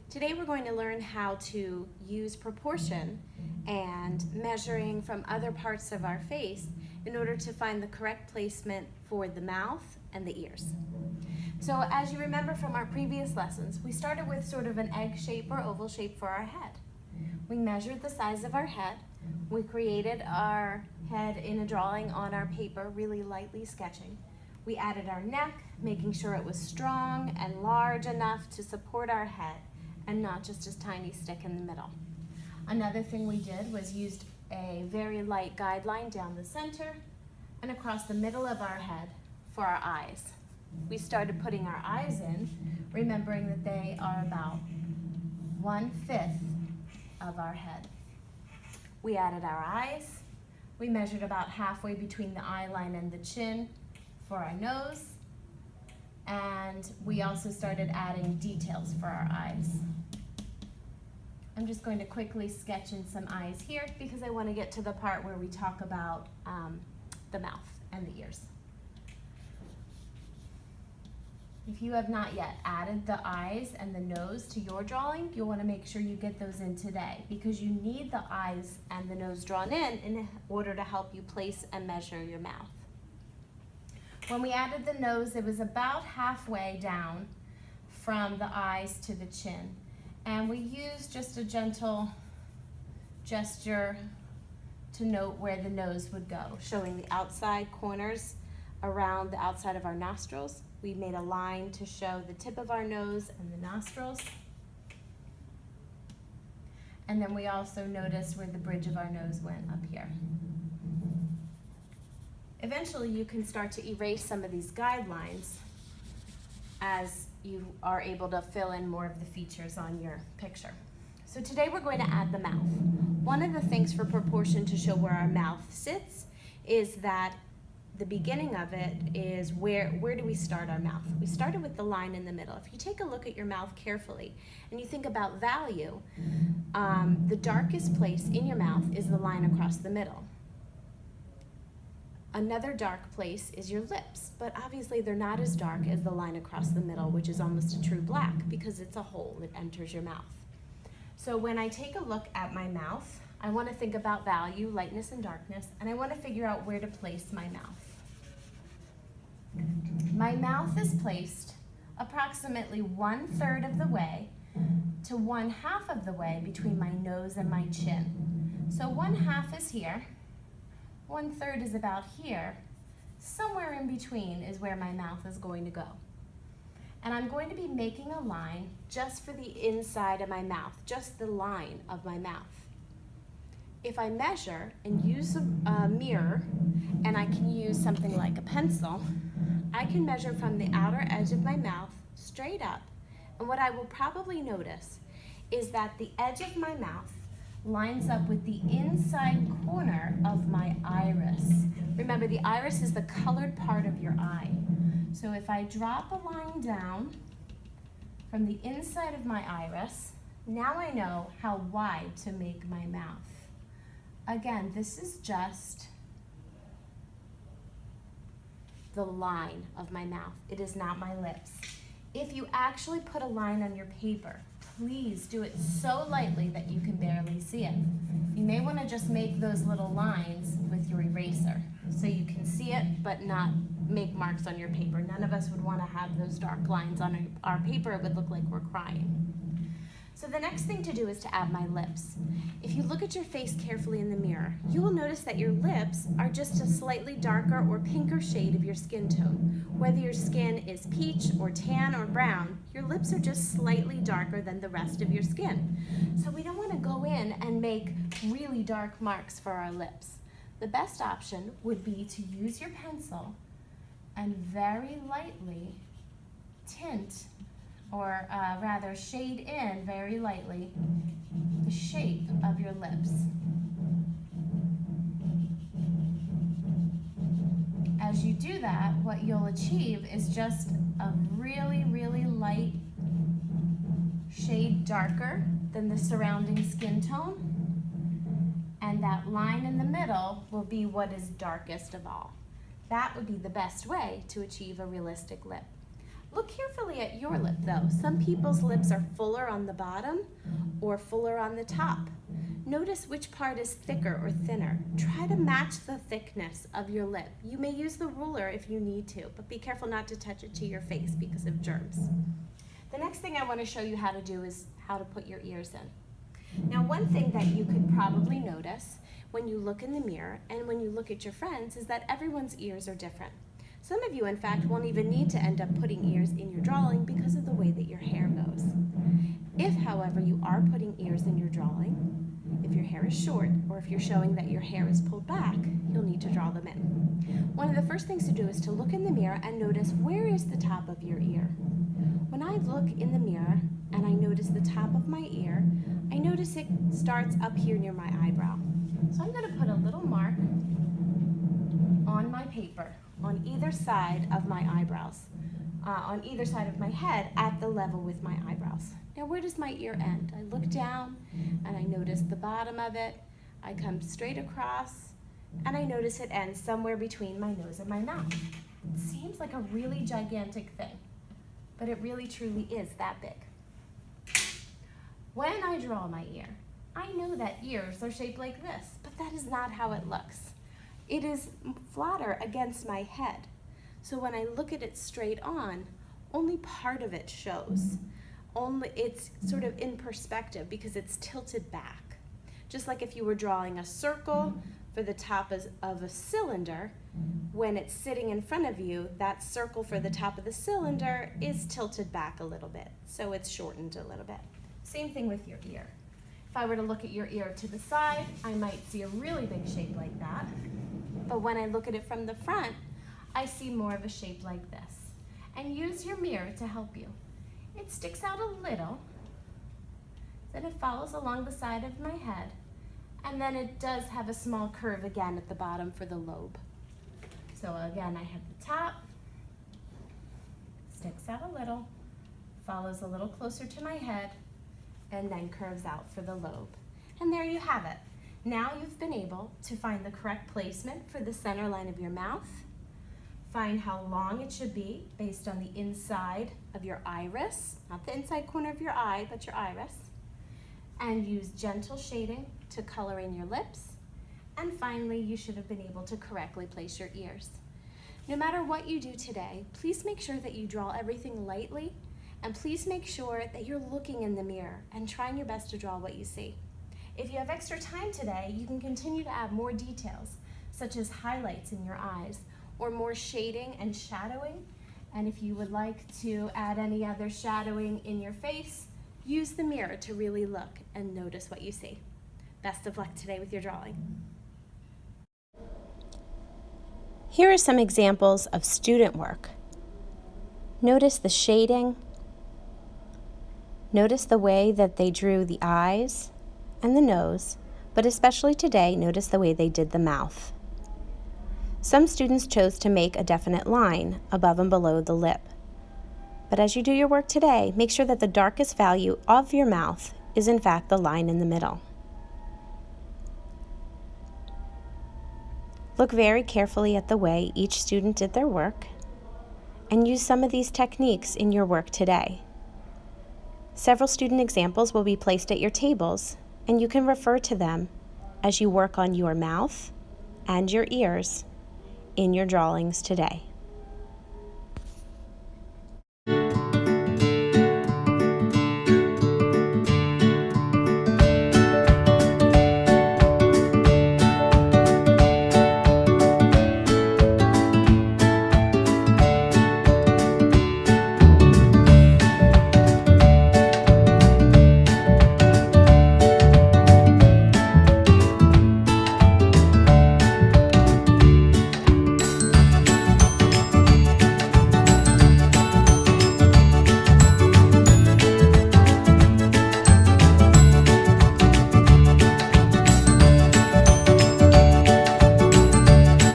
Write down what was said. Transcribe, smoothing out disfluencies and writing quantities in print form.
Today we're going to learn how to use proportion and measuring from other parts of our face in order to find the correct placement for the mouth and the ears. So as you remember from our previous lessons, we started with sort of an egg shape or oval shape for our head. We measured the size of our head. We created our head in a drawing on our paper, really lightly sketching. We added our neck, making sure it was strong and large enough to support our head and not just a tiny stick in the middle. Another thing we did was used a very light guideline down the center and across the middle of our head for our eyes. We started putting our eyes in, remembering that they are about 1/5 of our head. We added our eyes. We measured about halfway between the eye line and the chin for our nose. And we also started adding details for our eyes. I'm just going to quickly sketch in some eyes here because I want to get to the part where we talk about the mouth and the ears. If you have not yet added the eyes and the nose to your drawing, you'll want to make sure you get those in today because you need the eyes and the nose drawn in order to help you place and measure your mouth. When we added the nose, it was about halfway down from the eyes to the chin. And we used just a gentle gesture to note where the nose would go, showing the outside corners around the outside of our nostrils. We made a line to show the tip of our nose and the nostrils. And then we also noticed where the bridge of our nose went up here. Eventually, you can start to erase some of these guidelines as you are able to fill in more of the features on your picture. So today we're going to add the mouth. One of the things for proportion to show where our mouth sits is that the beginning of it is where do we start our mouth? We started with the line in the middle. If you take a look at your mouth carefully and you think about value, the darkest place in your mouth is the line across the middle. Another dark place is your lips, but obviously they're not as dark as the line across the middle, which is almost a true black because it's a hole that enters your mouth. So when I take a look at my mouth, I want to think about value, lightness, and darkness, and I want to figure out where to place my mouth. My mouth is placed approximately 1/3 of the way to 1/2 of the way between my nose and my chin. So 1/2 is here. 1/3 is about here. Somewhere in between is where my mouth is going to go. And I'm going to be making a line just for the inside of my mouth, just the line of my mouth. If I measure and use a mirror, and I can use something like a pencil, I can measure from the outer edge of my mouth straight up. And what I will probably notice is that the edge of my mouth lines up with the inside corner of my iris. Remember, the iris is the colored part of your eye. So if I drop a line down from the inside of my iris, now I know how wide to make my mouth. Again, this is just the line of my mouth. It is not my lips. If you actually put a line on your paper, please do it so lightly that you can barely see it. You may want to just make those little lines with your eraser so you can see it but not make marks on your paper. None of us would want to have those dark lines on our paper. It would look like we're crying. So the next thing to do is to add my lips. If you look at your face carefully in the mirror, you will notice that your lips are just a slightly darker or pinker shade of your skin tone. Whether your skin is peach or tan or brown, your lips are just slightly darker than the rest of your skin. So we don't want to go in and make really dark marks for our lips. The best option would be to use your pencil and very lightly tint or rather shade in very lightly the shape of your lips. As you do that, what you'll achieve is just a really, really light shade darker than the surrounding skin tone, and that line in the middle will be what is darkest of all. That would be the best way to achieve a realistic lip. Look carefully at your lip though. Some people's lips are fuller on the bottom or fuller on the top. Notice which part is thicker or thinner. Try to match the thickness of your lip. You may use the ruler if you need to, but be careful not to touch it to your face because of germs. The next thing I want to show you how to do is how to put your ears in. Now, one thing that you could probably notice when you look in the mirror and when you look at your friends is that everyone's ears are different. Some of you, in fact, won't even need to end up putting ears in your drawing because of the way that your hair goes. If, however, you are putting ears in your drawing, if your hair is short or if you're showing that your hair is pulled back, you'll need to draw them in. One of the first things to do is to look in the mirror and notice where is the top of your ear. When I look in the mirror and I notice the top of my ear, I notice it starts up here near my eyebrow. So I'm going to put a little mark on my paper on either side of my eyebrows, on either side of my head at the level with my eyebrows. Now, where does my ear end? I look down and I notice the bottom of it. I come straight across and I notice it ends somewhere between my nose and my mouth. It seems like a really gigantic thing, but it really truly is that big. When I draw my ear, I know that ears are shaped like this, but that is not how it looks. It is flatter against my head. So when I look at it straight on, only part of it shows. It's sort of in perspective because it's tilted back. Just like if you were drawing a circle for the top of a cylinder, when it's sitting in front of you, that circle for the top of the cylinder is tilted back a little bit, so it's shortened a little bit. Same thing with your ear. If I were to look at your ear to the side, I might see a really big shape like that. But when I look at it from the front, I see more of a shape like this. And use your mirror to help you. It sticks out a little, then it follows along the side of my head, and then it does have a small curve again at the bottom for the lobe. So again, I have the top, sticks out a little, follows a little closer to my head, and then curves out for the lobe. And there you have it. Now you've been able to find the correct placement for the center line of your mouth, find how long it should be based on the inside of your iris, not the inside corner of your eye, but your iris, and use gentle shading to color in your lips. And finally, you should have been able to correctly place your ears. No matter what you do today, please make sure that you draw everything lightly, and please make sure that you're looking in the mirror and trying your best to draw what you see. If you have extra time today, you can continue to add more details, such as highlights in your eyes, or more shading and shadowing. And if you would like to add any other shadowing in your face, use the mirror to really look and notice what you see. Best of luck today with your drawing. Here are some examples of student work. Notice the shading. Notice the way that they drew the eyes and the nose, but especially today, notice the way they did the mouth. Some students chose to make a definite line above and below the lip. But as you do your work today, make sure that the darkest value of your mouth is in fact the line in the middle. Look very carefully at the way each student did their work and use some of these techniques in your work today. Several student examples will be placed at your tables, and you can refer to them as you work on your mouth and your ears in your drawings today.